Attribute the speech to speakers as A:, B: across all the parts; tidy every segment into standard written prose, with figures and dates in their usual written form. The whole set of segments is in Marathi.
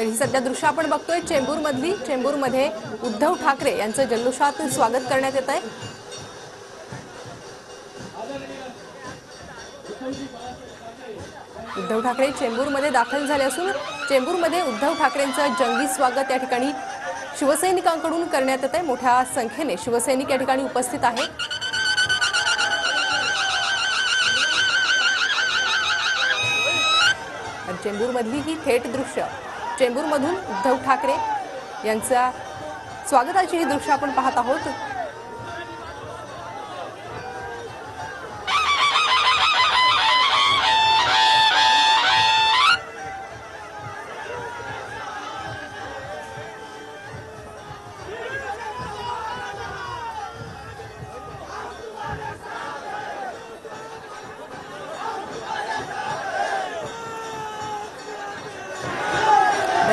A: तर ही सध्या दृश्य आपण बघतोय चेंबूरमधली। चेंबूरमध्ये उद्धव ठाकरे यांचं जल्लोषात स्वागत करण्यात येत आहे। उद्धव ठाकरे चेंबूरमध्ये दाखल झाले असून चेंबूरमध्ये उद्धव ठाकरेंचं जंगी स्वागत या ठिकाणी शिवसैनिकांकडून करण्यात येत आहे। मोठ्या संख्येने शिवसैनिक या ठिकाणी उपस्थित आहेत। चेंबूरमधली ही थेट दृश्य, चेंबूरमधून उद्धव ठाकरे यांच्या स्वागताची ही दृश्य आपण पाहत आहोत।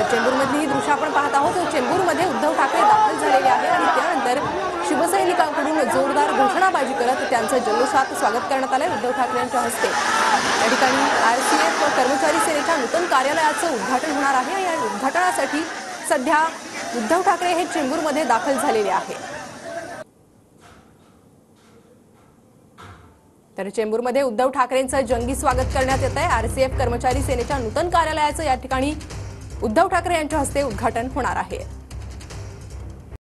A: चेंबूरमधली ही दृश्य आपण पाहत आहोत। चेंबूरमध्ये उद्धव ठाकरे दाखल झालेले आहेत आणि त्यानंतर शिवसैनिकांकडून जोरदार घोषणाबाजी करत त्यांचं जल्लोषात स्वागत करण्यात आलंय। उद्धव ठाकरे यांच्या हस्ते या ठिकाणी आरसीएफ कर्मचारी सेनेच्या नूतन कार्यालयाचं उद्घाटन होणार आहे। या उद्घाटनासाठी सध्या उद्धव ठाकरे हे चेंबूरमध्ये दाखल झालेले आहेत। तर चेंबूरमध्ये उद्धव ठाकरेंचं जंगी स्वागत करण्यात येत आहे। आरसीएफ कर्मचारी सेनेच्या नूतन कार्यालयाचं या ठिकाणी उद्धव ठाकरे यांच्या हस्ते उद्घाटन होणार आहे।